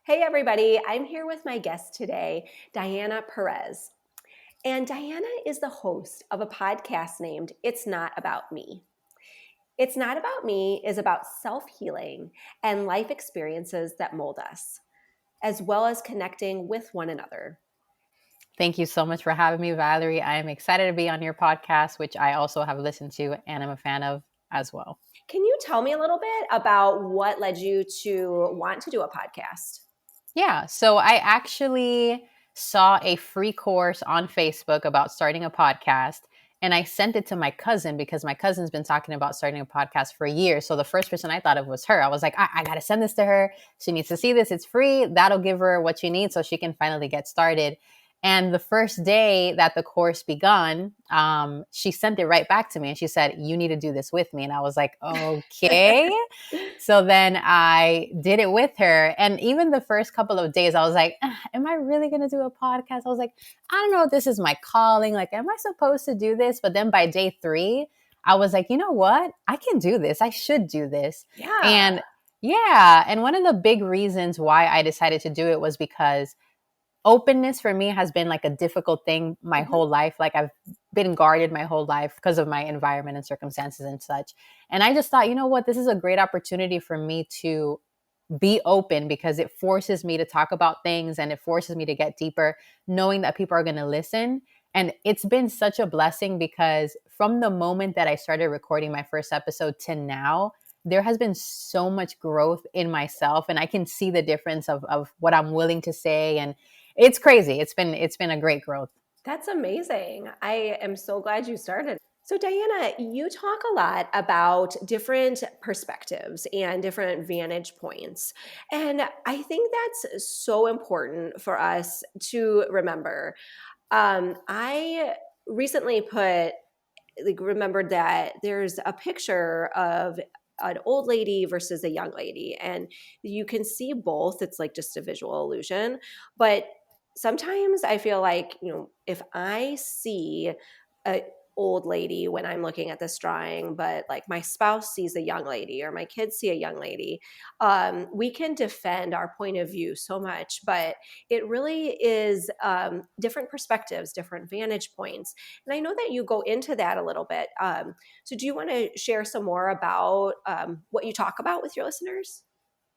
Hey everybody, I'm here with my guest today, Diana Perez. And Diana is the host of a podcast named It's Not About Me. It's Not About Me is about self-healing and life experiences that mold us, as well as connecting with one another. Thank you so much for having me, Valerie. I am excited to be on your podcast, which I also have listened to and I'm a fan of as well. Can you tell me a little bit about what led you to want to do a podcast? Yeah, so I actually saw a free course on Facebook about starting a podcast. And I sent it to my cousin because my cousin's been talking about starting a podcast for years. So the first person I thought of was her. I was like, I got to send this to her. She needs to see this. It's free. That'll give her what she needs so she can finally get started. And the first day that the course begun, she sent it right back to me and she said, you need to do this with me. And I was like, okay. So then I did it with her. And even the first couple of days, I was like, am I really going to do a podcast? I was like, I don't know if this is my calling. Like, am I supposed to do this? But then by day 3, I was like, you know what? I can do this. I should do this. Yeah. And yeah. And one of the big reasons why I decided to do it was because openness for me has been like a difficult thing my whole life. Like I've been guarded my whole life because of my environment and circumstances and such. And I just thought, you know what, this is a great opportunity for me to be open because it forces me to talk about things and it forces me to get deeper, knowing that people are going to listen. And it's been such a blessing because from the moment that I started recording my first episode to now, there has been so much growth in myself and I can see the difference of what I'm willing to say. And it's crazy. It's been a great growth. That's amazing. I am so glad you started. So, Diana, you talk a lot about different perspectives and different vantage points. And I think that's so important for us to remember. I recently remembered that there's a picture of an old lady versus a young lady, and you can see both. It's like just a visual illusion. But sometimes I feel like, if I see a old lady when I'm looking at this drawing, but like my spouse sees a young lady or my kids see a young lady, we can defend our point of view so much, but it really is different perspectives, different vantage points. And I know that you go into that a little bit. So do you want to share some more about what you talk about with your listeners?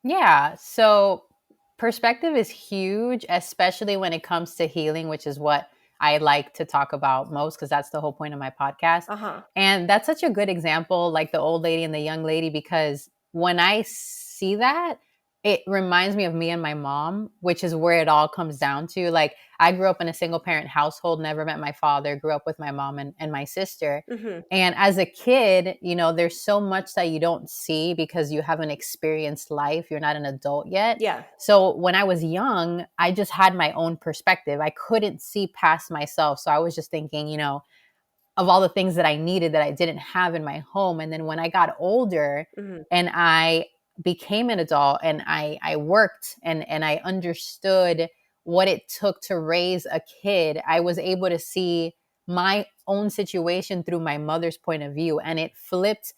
Yeah. So perspective is huge, especially when it comes to healing, which is what I like to talk about most because that's the whole point of my podcast. Uh-huh. And that's such a good example, like the old lady and the young lady, because when I see that, it reminds me of me and my mom, which is where it all comes down to. Like, I grew up in a single parent household, never met my father, grew up with my mom and my sister. Mm-hmm. And as a kid, there's so much that you don't see because you haven't experienced life. You're not an adult yet. Yeah. So when I was young, I just had my own perspective. I couldn't see past myself. So I was just thinking, of all the things that I needed that I didn't have in my home. And then when I got older Mm-hmm. and I became an adult and I worked and I understood what it took to raise a kid, I was able to see my own situation through my mother's point of view. And it flipped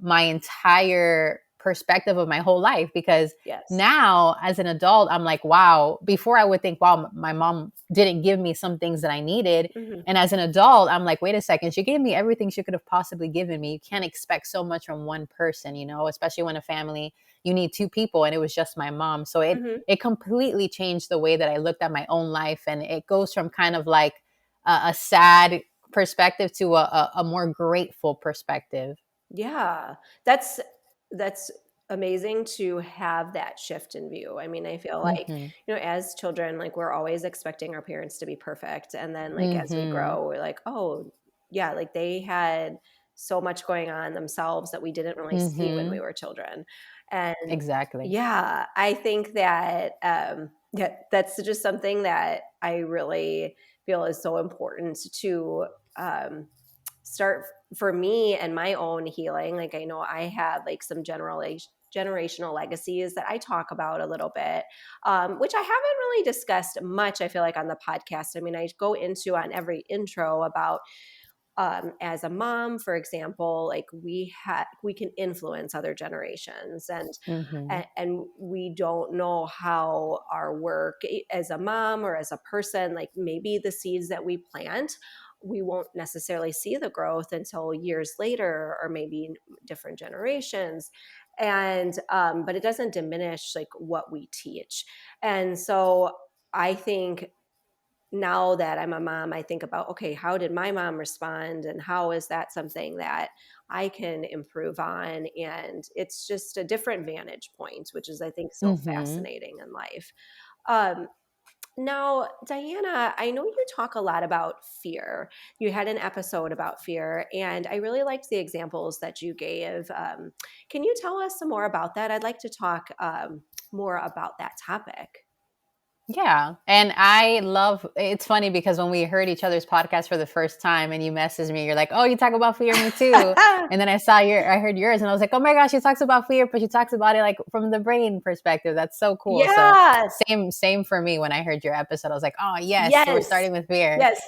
my entire perspective of my whole life because Yes. now as an adult, I'm like, wow, before I would think, wow, my mom didn't give me some things that I needed. Mm-hmm. And as an adult, I'm like, wait a second, she gave me everything she could have possibly given me. You can't expect so much from one person, especially when a family, you need 2 people and it was just my mom. So Mm-hmm. it completely changed the way that I looked at my own life. And it goes from kind of like a sad perspective to a more grateful perspective. Yeah, that's amazing to have that shift in view. I mean, I feel like, Mhm. as children, like we're always expecting our parents to be perfect. And then like as we Mhm. grow, we're like, oh, yeah, like they had so much going on themselves that we didn't really see when we Mhm. were children. And Exactly. yeah, I think that yeah, that's just something that I really feel is so important to um start for me and my own healing. Like I know I have like some generational legacies that I talk about a little bit, which I haven't really discussed much, I feel like, on the podcast. I mean, I go into on every intro about as a mom, for example, like we can influence other generations, Mm-hmm. and we don't know how our work as a mom or as a person, like maybe the seeds that we plant, we won't necessarily see the growth until years later, or maybe different generations. And but it doesn't diminish like what we teach. And so I think now that I'm a mom, I think about, okay, how did my mom respond? And how is that something that I can improve on? And it's just a different vantage point, which is, I think, so Mm-hmm. fascinating in life. Um, Now, Diana, I know you talk a lot about fear. You had an episode about fear, and I really liked the examples that you gave. Can you tell us some more about that? I'd like to talk more about that topic. Yeah. And I love it's funny because when we heard each other's podcast for the first time and you messaged me, you're like, "Oh, you talk about fear, me too." And then I heard yours and I was like, "Oh my gosh, she talks about fear, but she talks about it like from the brain perspective." That's so cool. So Yes. same for me when I heard your episode. I was like, "Oh, yes, so we're Yes. starting with fear." Yes.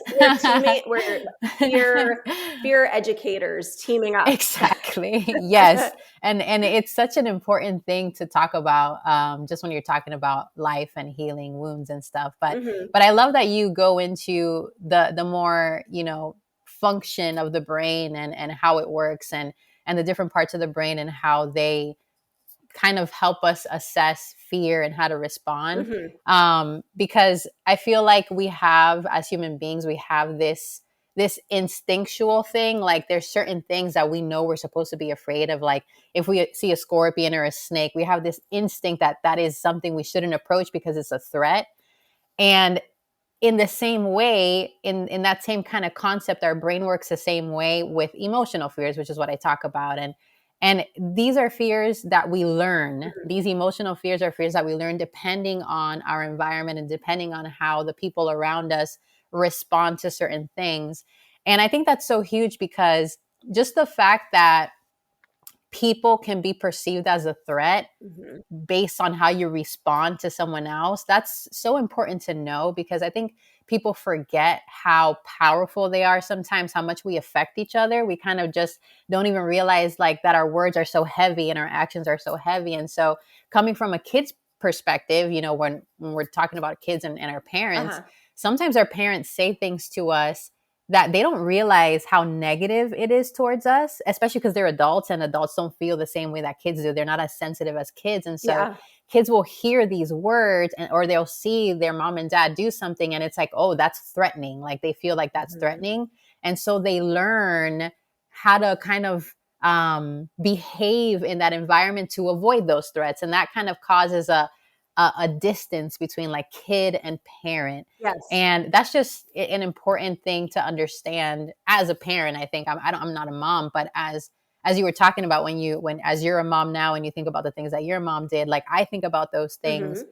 We're fear educators teaming up. Exactly. Yes. And it's such an important thing to talk about, just when you're talking about life and healing wounds and stuff. Hmm. But I love that you go into the more, function of the brain and how it works and the different parts of the brain and how they kind of help us assess fear and how to respond. Hmm. Because I feel like we have, as human beings, we have this instinctual thing. Like there's certain things that we know we're supposed to be afraid of. Like if we see a scorpion or a snake, we have this instinct that that is something we shouldn't approach because it's a threat. And in the same way, in that same kind of concept, our brain works the same way with emotional fears, which is what I talk about. And these are fears that we learn. Hmm. These emotional fears are fears that we learn depending on our environment and depending on how the people around us respond to certain things. And I think that's so huge because just the fact that people can be perceived as a threat Hmm. based on how you respond to someone else, that's so important to know because I think people forget how powerful they are sometimes, how much we affect each other. We kind of just don't even realize like that our words are so heavy and our actions are so heavy. And so coming from a kid's perspective, when we're talking about kids and our parents, Uh-huh. sometimes our parents say things to us that they don't realize how negative it is towards us, especially because they're adults and adults don't feel the same way that kids do. They're not as sensitive as kids. And so Yeah. kids will hear these words or they'll see their mom and dad do something and it's like, oh, that's threatening. Like they feel like that's Hmm. threatening. And so they learn how to kind of behave in that environment to avoid those threats. And that kind of causes a distance between like kid and parent. Yes. And that's just an important thing to understand as a parent. I think I'm not a mom, but as you were talking about when as you're a mom now and you think about the things that your mom did, like I think about those things Hmm.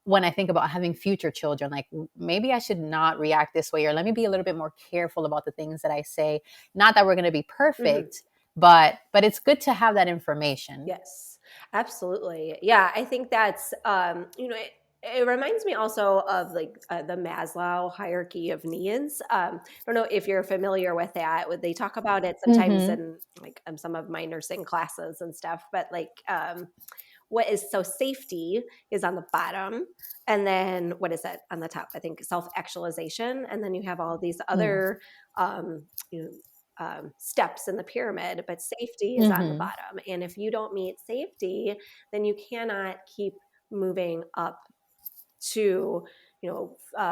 when I think about having future children. Like maybe I should not react this way, or let me be a little bit more careful about the things that I say. Not that we're going to be Hmm. perfect, but it's good to have that information. Yes, absolutely. Yeah, I think that's it reminds me also of like the Maslow hierarchy of needs. I don't know if you're familiar with that. They talk about it sometimes Mm-hmm. in like some of my nursing classes and stuff. But like, what is so safety is on the bottom, and then what is it on the top? I think self actualization, and then you have all these other um, you know steps in the pyramid, but safety is on the Mm-hmm. bottom. And if you don't meet safety, then you cannot keep moving up to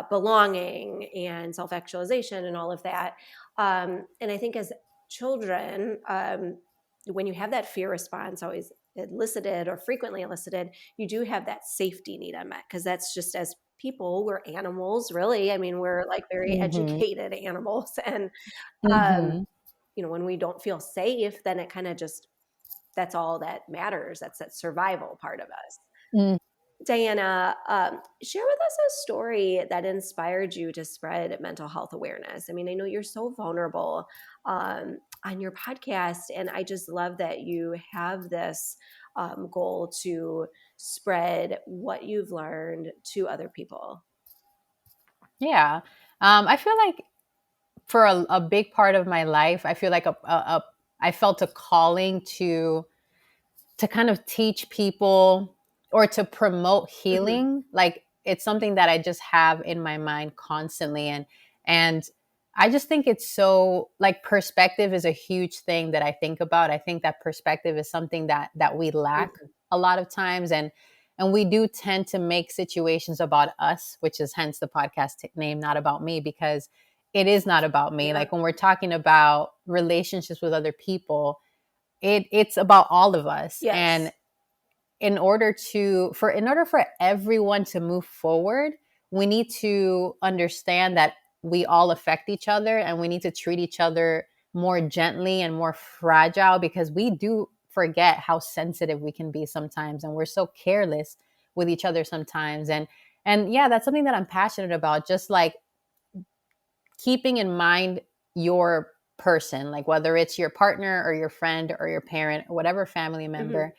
belonging and self-actualization and all of that. And I think as children, when you have that fear response always elicited or frequently elicited, you do have that safety need unmet, because that's just, as people, we're animals, really. I mean, we're like very Mm-hmm. educated animals. And um, Mm-hmm. when we don't feel safe, then it kind of just, that's all that matters. That's that survival part of us. Diana, share with us a story that inspired you to spread mental health awareness. I mean, I know you're so vulnerable on your podcast, and I just love that you have this goal to spread what you've learned to other people. Yeah. I feel like for a big part of my life, I feel like I felt a calling to kind of teach people or to promote Mhm. healing. Like it's something that I just have in my mind constantly. And I just think it's so, like, perspective is a huge thing that I think about. I think that perspective is something that we lack Mhm. a lot of times. And we do tend to make situations about us, which is hence the podcast name, Not About Me, because it is not about me. Yeah. Like when we're talking about relationships with other people, it's about all of us. And Yes. in order for everyone to move forward, we need to understand that we all affect each other, and we need to treat each other more gently and more fragile, because we do forget how sensitive we can be sometimes, and we're so careless with each other sometimes. And yeah, that's something that I'm passionate about, just like keeping in mind your person, like whether it's your partner or your friend or your parent or whatever family Mhm. member.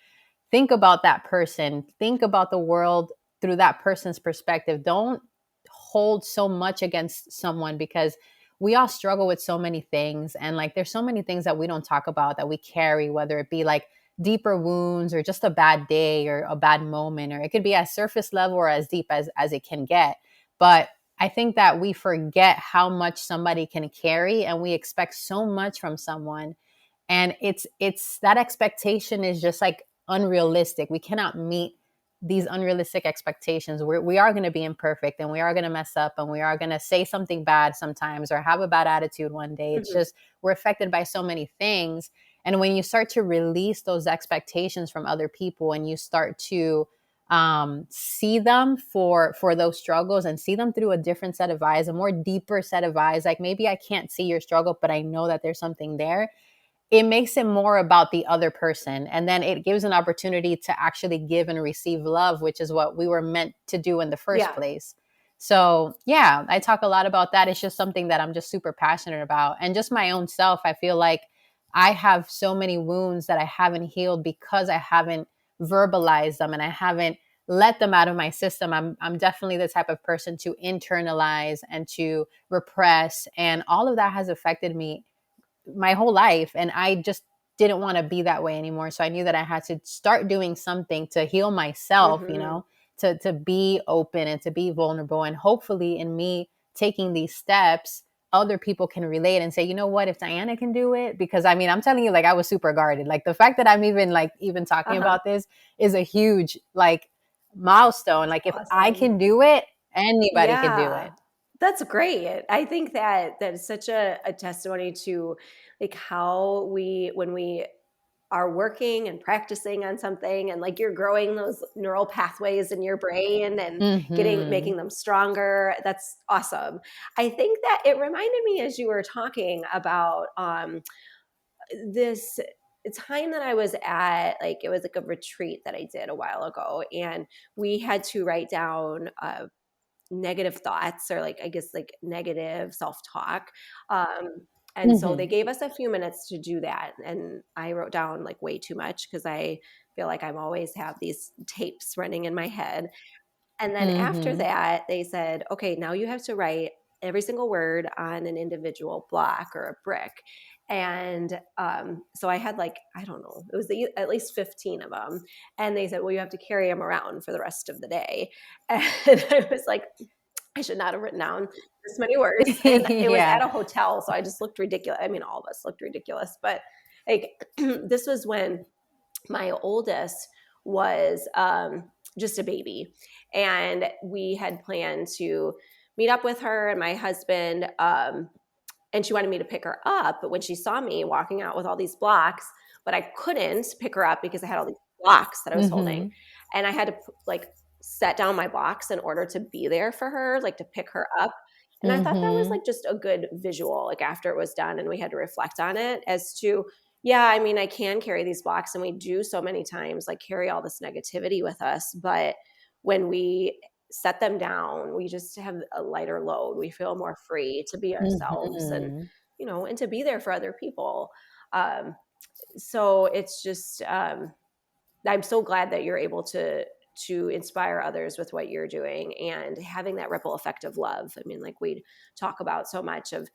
Think about that person. Think about the world through that person's perspective. Don't hold so much against someone, because we all struggle with so many things. And like there's so many things that we don't talk about that we carry, whether it be like deeper wounds or just a bad day or a bad moment, or it could be as surface level or as deep as it can get. But I think that we forget how much somebody can carry, and we expect so much from someone, and it's that expectation is just like unrealistic. We cannot meet these unrealistic expectations. We are going to be imperfect, and we are going to mess up, and we are going to say something bad sometimes or have a bad attitude one day. It's Mhm. just we're affected by so many things. And when you start to release those expectations from other people, and you start to see them for those struggles, and see them through a different set of eyes, a more deeper set of eyes, like maybe I can't see your struggle, but I know that there's something there. It makes it more about the other person. And then it gives an opportunity to actually give and receive love, which is what we were meant to do in the first Yeah. place. So, yeah, I talk a lot about that. It's just something that I'm just super passionate about. And just my own self, I feel like I have so many wounds that I haven't healed because I haven't verbalized them, and I haven't let them out of my system. I'm definitely the type of person to internalize and to repress, and all of that has affected me my whole life, and I just didn't want to be that way anymore. So I knew that I had to start doing something to heal myself, Mhm. to be open and to be vulnerable. And hopefully in me taking these steps, other people can relate and say, you know what, if Diana can do it, because I mean, I'm telling you, like, I was super guarded. Like the fact that I'm even talking Uh-huh. about this is a huge, like, milestone. Like if I Awesome. can do it, anybody can do Yeah. it. That's great. I think that that is such a testimony to like how we when we are working and practicing on something and like you're growing those neural pathways in your brain and getting Mhm. making them stronger. That's awesome. I think that it reminded me as you were talking about this time that I was at, like it was like a retreat that I did a while ago, and we had to write down negative thoughts or like I guess like negative self-talk. And so they Mhm. gave us a few minutes to do that, and I wrote down like way too much because I feel like I'm always have these tapes running in my head. And then after Mhm. that, they said, okay, now you have to write every single word on an individual block or a brick. And so I had like, I don't know, it was at least 15 of them. And they said, well, you have to carry them around for the rest of the day. And I was like, I should not have written down this many words. And it was Yeah. at a hotel. So I just looked ridiculous. I mean, all of us looked ridiculous. But like, this was when my oldest was just a baby, and we had planned to meet up with her and my husband, and she wanted me to pick her up. But when she saw me walking out with all these blocks, but I couldn't pick her up because I had all these blocks that I was holding, Mhm. and I had to like set down my blocks in order to be there for her, like to pick her up. And I thought that was Mhm. like just a good visual, like after it was done and we had to reflect on it as to, yeah, I mean, I can carry these blocks and we do so many times, like carry all this negativity with us. But when we set them down, we just have a lighter load. We feel more free to be ourselves and, Mhm. and to be there for other people. Um, so it's just, I'm so glad that you're able to inspire others with what you're doing and having that ripple effect of love. I mean, like we talk about so much of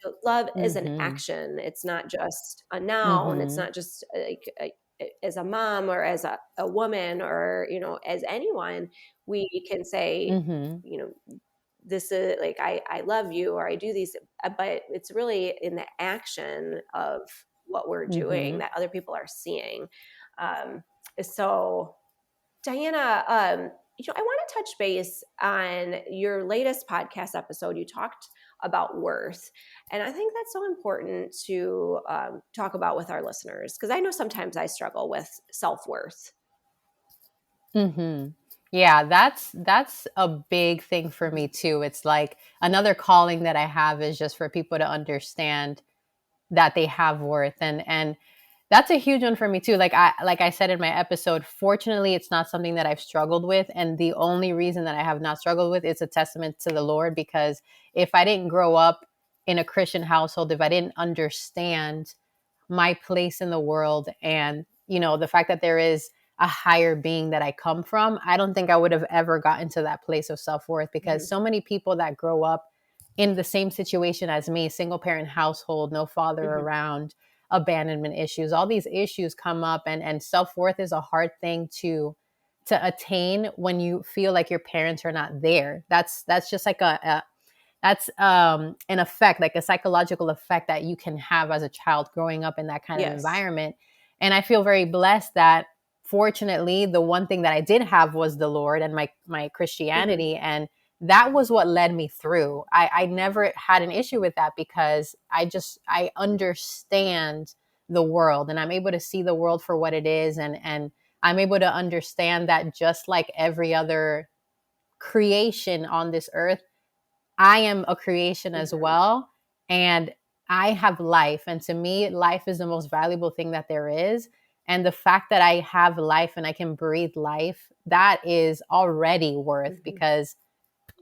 So love is an Mhm. action. It's not just a noun. It's Mhm. not just like as a mom or as a woman or, as anyone, we can say, Mhm. you know, this is like, I love you or I do these, but it's really in the action of what we're doing Mhm. that other people are seeing. Um, so Diana, I want to touch base on your latest podcast episode. You talked about worth, and I think that's so important to talk about with our listeners because I know sometimes I struggle with self worth. Mhm. Yeah, that's a big thing for me too. It's like another calling that I have is just for people to understand that they have worth, and that's a huge one for me too. Like I said in my episode, fortunately it's not something that I've struggled with, and the only reason that I have not struggled with is a testament to the Lord, because if I didn't grow up in a Christian household, if I didn't understand my place in the world, and the fact that there is a higher being that I come from, I don't think I would have ever gotten to that place of self-worth, because Mm-hmm. so many people that grow up in the same situation as me, single parent household, no father Mm-hmm. around, abandonment issues, all these issues come up, and self-worth is a hard thing to attain when you feel like your parents are not there. That's just like a that's an effect, like a psychological effect that you can have as a child growing up in that kind of Yes. environment. And I feel very blessed that, fortunately, the one thing that I did have was the Lord and my Mm-hmm. Christianity, and that was what led me through. I never had an issue with that, because I understand the world, and I'm able to see the world for what it is, and I'm able to understand that just like every other creation on this earth, I am a creation as Mm-hmm. well. And I have life. And to me, life is the most valuable thing that there is. And the fact that I have life and I can breathe life, that is already worth, Mm-hmm. because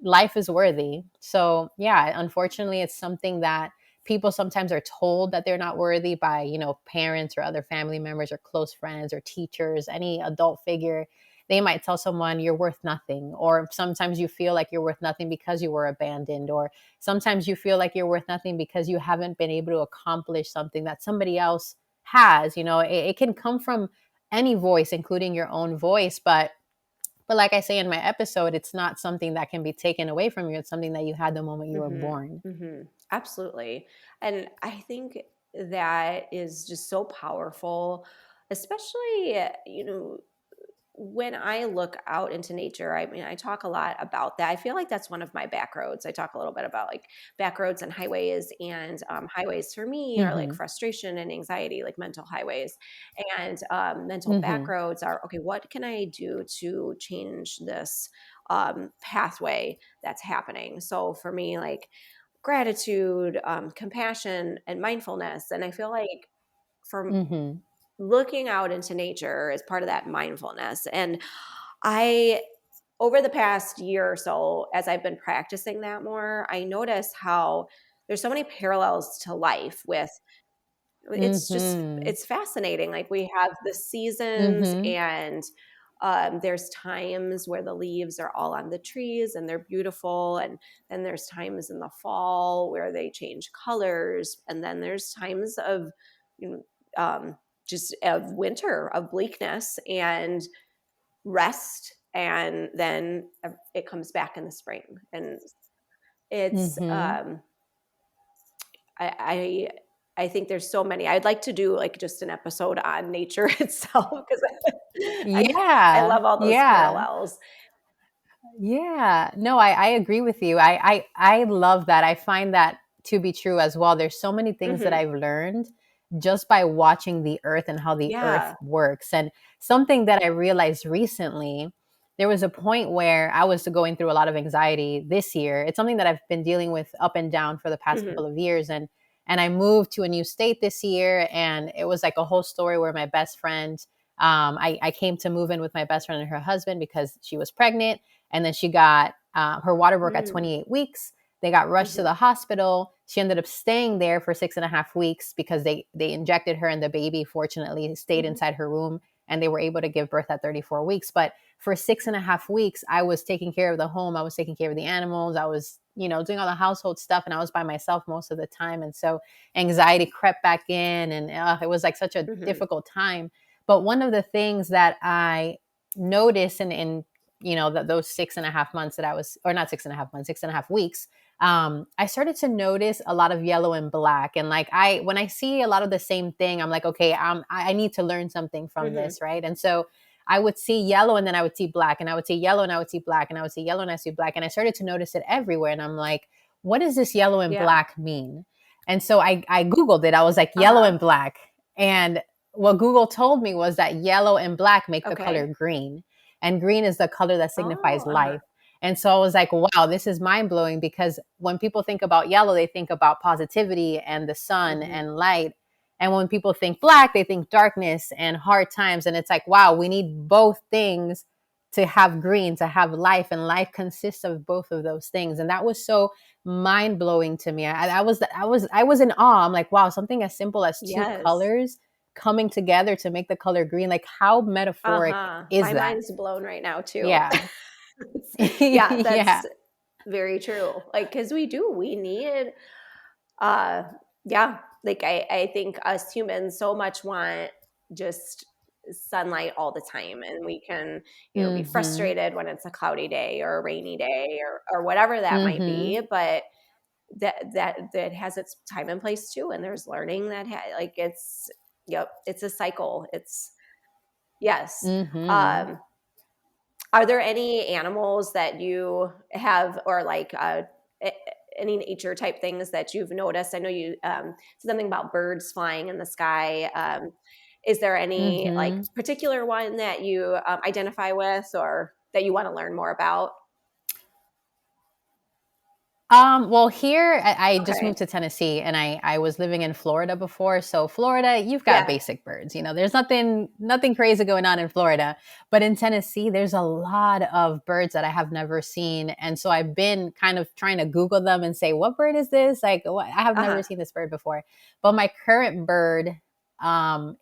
life is worthy. So, yeah, unfortunately, it's something that people sometimes are told that they're not worthy by, parents or other family members or close friends or teachers, any adult figure. They might tell someone you're worth nothing, or sometimes you feel like you're worth nothing because you were abandoned, or sometimes you feel like you're worth nothing because you haven't been able to accomplish something that somebody else has. It can come from any voice, including your own voice, but like I say in my episode, it's not something that can be taken away from you. It's something that you had the moment you were born. Mm-hmm. Mm-hmm. Absolutely. And I think that is just so powerful, especially, when I look out into nature. I mean, I talk a lot about that. I feel like that's one of my back roads. I talk a little bit about like back roads and highways, and highways for me are like Mhm. frustration and anxiety, like mental highways, and mental back Mhm. roads are okay. What can I do to change this pathway that's happening? So for me, like gratitude, compassion, and mindfulness, and I feel like from Mhm. looking out into nature is part of that mindfulness. And I, over the past year or so, as I've been practicing that more, I notice how there's so many parallels to life with Mhm. it's fascinating. Like we have the seasons, Mhm. and there's times where the leaves are all on the trees and they're beautiful, and then there's times in the fall where they change colors, and then there's times of you just of winter, of bleakness and rest, and then it comes back in the spring, and it's Mhm. I I think there's so many. I'd like to do like just an episode on nature itself because I Yeah. love all those Yeah. parallels. Yeah, no, I agree with you. I love that. I find that to be true as well. There's so many things that Hmm. I've learned just by watching the earth and how the earth Yeah. works. And something that I realized recently, there was a point where I was going through a lot of anxiety this year. It's something that I've been dealing with up and down for the past Hmm. couple of years, and I moved to a new state this year, and it was like a whole story where my best friend, I came to move in with my best friend and her husband because she was pregnant, and then she got her water broke at Mm. 28 weeks. They got rushed to Hmm. the hospital. She ended up staying there for 6.5 weeks because they injected her, and the baby fortunately stayed Hmm. inside her womb, and they were able to give birth at 34 weeks. But for 6.5 weeks, I was taking care of the home. I was taking care of the animals. I was doing all the household stuff, and I was by myself most of the time. And so anxiety crept back in, and it was like such a Mhm. difficult time. But one of the things that I noticed in those 6.5 months that I was, or not 6.5 months, 6.5 weeks, I started to notice a lot of yellow and black. And like when I see a lot of the same thing, I'm like, okay, I need to learn something from Mhm. this, right? And so I would see yellow and then I would see black, and I would see yellow and I would see black, and I would see yellow and I would see black. And I started to notice it everywhere. And I'm like, what does this yellow and Yeah. black mean? And so I Googled it. I was like, yellow Uh-huh. and black. And what Google told me was that yellow and black make the color Okay. green. And green is the color that Oh, signifies uh-huh. life. And so I was like, wow, this is mind blowing, because when people think about yellow, they think about positivity and the sun Mhm. and light. And when people think black, they think darkness and hard times. And it's like, wow, we need both things to have green, to have life. And life consists of both of those things. And that was so mind blowing to me. I was in awe. I'm like, wow, something as simple as two Yes. colors coming together to make the color green. Like, how metaphoric Uh-huh. is My that? mind's blown right now too. Yeah. Yeah, Yeah. that's very true. Like, because we need, uh, yeah, like I think us humans so much want just sunlight all the time, and we can, be Mhm. frustrated when it's a cloudy day or a rainy day or whatever that might Mhm. be. But that has its time and place too, and there's learning that like it's, yep, it's a cycle. It's yes. Mhm. Um, are there any animals that you have, or like any nature type things that you've noticed? I know you said something about birds flying in the sky. Is there any like Mhm. particular one that you identify with, or that you want to learn more about? Well, here I just Okay. moved to Tennessee, and I was living in Florida before. So Florida, you've got Yeah. basic birds. There's nothing crazy going on in Florida, but in Tennessee, there's a lot of birds that I have never seen, and so I've been kind of trying to Google them and say, what bird is this? Like, what? I have Uh never huh. seen this bird before. But my current bird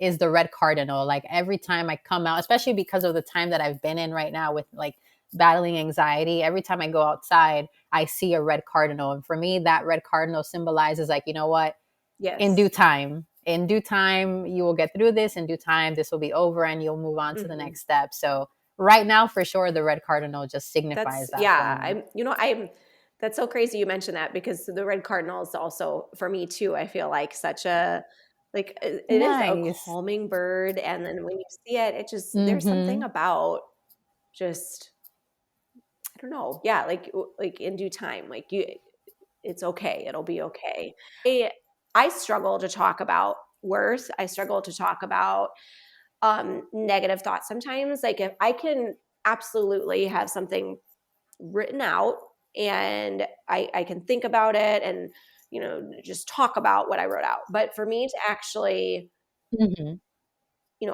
is the red cardinal. Like every time I come out, especially because of the time that I've been in right now with like battling anxiety, every time I go outside, I see a red cardinal. And for me, that red cardinal symbolizes like, you know what? Yes. In due time, you will get through this. In due time, this will be over and you'll move on to the Hmm. next step. So right now, for sure, the red cardinal just That's, signifies that for yeah. me. I'm. That's so crazy you mentioned that, because the red cardinal is also for me too. I feel like such a, like it is a Nice. calming bird, and then when you see it, it just, there's something Mm-hmm. about just, I don't know. Yeah, like in due time, like you, it's okay. It'll be okay. I struggle to talk about worth. I struggle to talk about negative thoughts sometimes. Like if I can absolutely have something written out, and I can think about it, and just talk about what I wrote out. But for me to actually, Mm-hmm.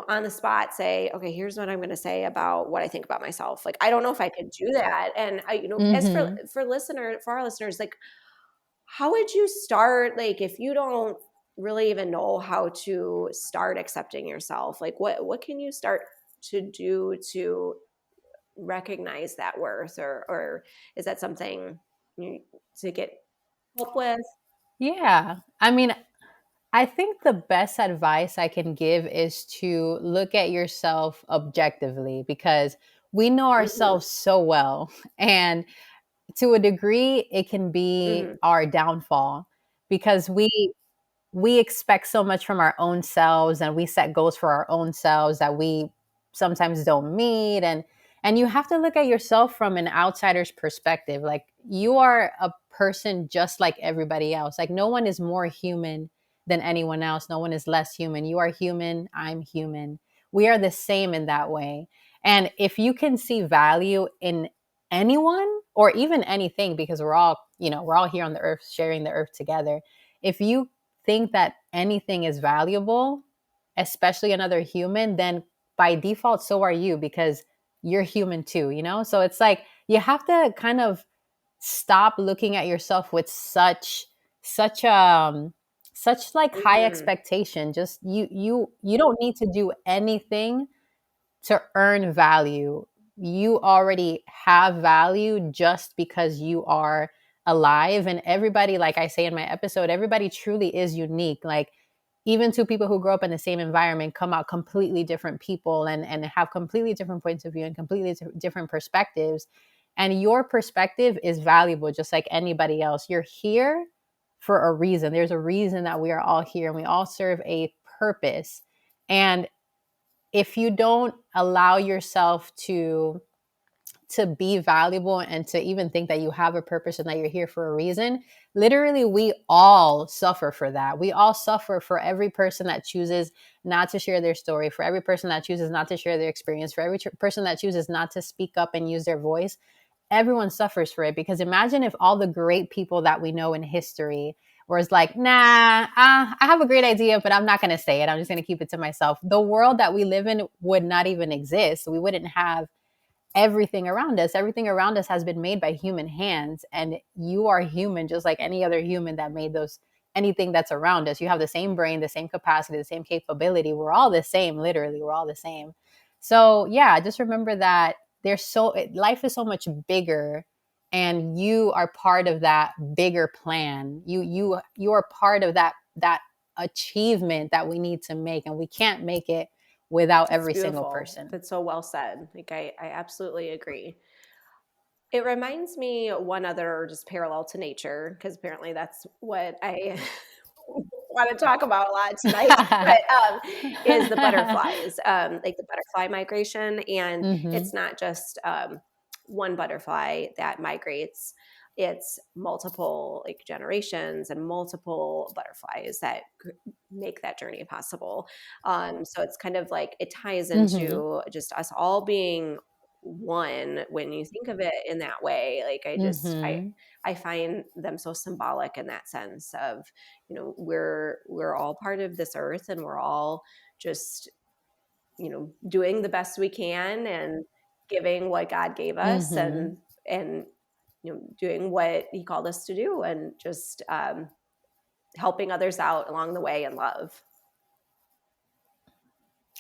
on the spot say, okay, here's what I'm going to say about what I think about myself. Like, I don't know if I could do that. And as for Mm-hmm. our listeners, like, how would you start? Like, if you don't really even know how to start accepting yourself, like, what can you start to do to recognize that worth, or is that something you, to get help with? Yeah. I mean, I think the best advice I can give is to look at yourself objectively, because we know Hmm. ourselves so well. And to a degree, it can be Hmm. our downfall, because we expect so much from our own selves, and we set goals for our own selves that we sometimes don't meet. And you have to look at yourself from an outsider's perspective. Like, you are a person just like everybody else. Like, no one is more human than anyone else, no one is less human. You are human, I'm human, we are the same in that way. And if you can see value in anyone or even anything, because we're all here on the earth, sharing the earth together. If you think that anything is valuable, especially another human, then by default, so are you, because you're human too. So it's like you have to kind of stop looking at yourself with such such like high Hmm. expectation. Just you don't need to do anything to earn value. You already have value just because you are alive, and everybody, like I say in my episode, everybody truly is unique. Like even two people who grow up in the same environment come out completely different people, and have completely different points of view and completely different perspectives. And your perspective is valuable just like anybody else. You're here for a reason. There's a reason that we are all here, and we all serve a purpose. And if you don't allow yourself to be valuable and to even think that you have a purpose and that you're here for a reason, literally we all suffer for that. We all suffer for every person that chooses not to share their story, for every person that chooses not to share their experience, for every person that chooses not to speak up and use their voice. Everyone suffers for it, because imagine if all the great people that we know in history was like, nah, I have a great idea, but I'm not going to say it. I'm just going to keep it to myself. The world that we live in would not even exist. We wouldn't have everything around us. Everything around us has been made by human hands, and you are human just like any other human that made those anything that's around us. You have the same brain, the same capacity, the same capability. We're all the same. Literally, we're all the same. So yeah, just remember that life is so much bigger, and you are part of that bigger plan. You are part of that achievement that we need to make, and we can't make it without It's every single beautiful. person. That's so well said. Like I absolutely agree. It reminds me one other just parallel to nature, because apparently that's what I want to talk about a lot tonight. But is the butterflies, like the butterfly migration, and Mhm. it's not just one butterfly that migrates. It's multiple like generations and multiple butterflies that make that journey possible. So it's kind of like it ties Mhm. into just us all being one when you think of it in that way. Like Mhm. I find them so symbolic in that sense of, we're all part of this earth, and we're all just, doing the best we can and giving what God gave us, Mhm. and doing what he called us to do, and just helping others out along the way in love.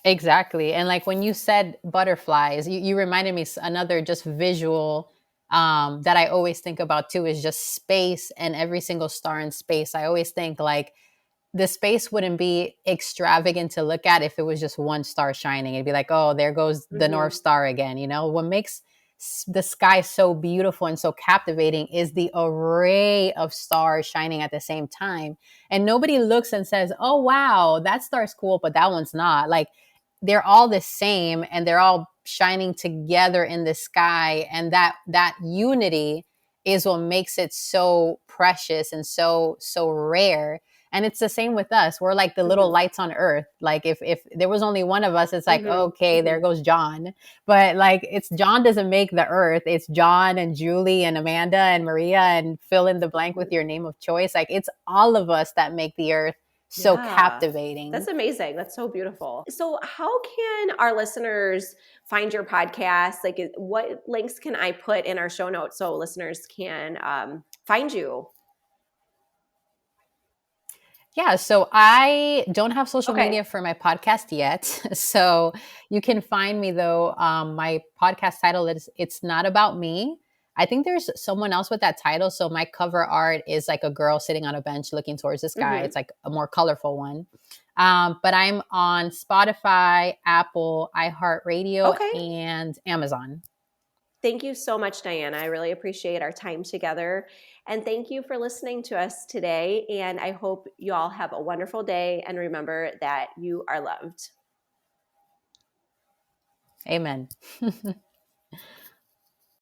Exactly. And like when you said butterflies, you reminded me another just visual that I always think about too is just space and every single star in space. I always think like the space wouldn't be extravagant to look at if it was just one star shining. It'd be like, oh, there goes the North Mm-hmm. Star again. What makes the sky so beautiful and so captivating is the array of stars shining at the same time. And nobody looks and says, oh, wow, that star's cool, but that one's not. Like they're all the same, and they're all shining together in the sky. And that unity is what makes it so precious and so rare. And it's the same with us. We're like the little Mm-hmm. lights on earth. Like if there was only one of us, it's like, Mm-hmm. okay, Mm-hmm. there goes John. But like it's John doesn't make the earth. It's John and Julie and Amanda and Maria, and fill in the blank with your name of choice. Like it's all of us that make the earth so Yeah. captivating. That's amazing. That's so beautiful. So, how can our listeners find your podcast? Like, what links can I put in our show notes so listeners can find you? Yeah, so I don't have social Okay. media for my podcast yet. So you can find me though. My podcast title is It's Not About Me. I think there's someone else with that title. So my cover art is like a girl sitting on a bench looking towards the sky. Mm-hmm. It's like a more colorful one. But I'm on Spotify, Apple, iHeartRadio, Okay. and Amazon. Thank you so much, Diana. I really appreciate our time together. And thank you for listening to us today. And I hope you all have a wonderful day. And remember that you are loved. Amen.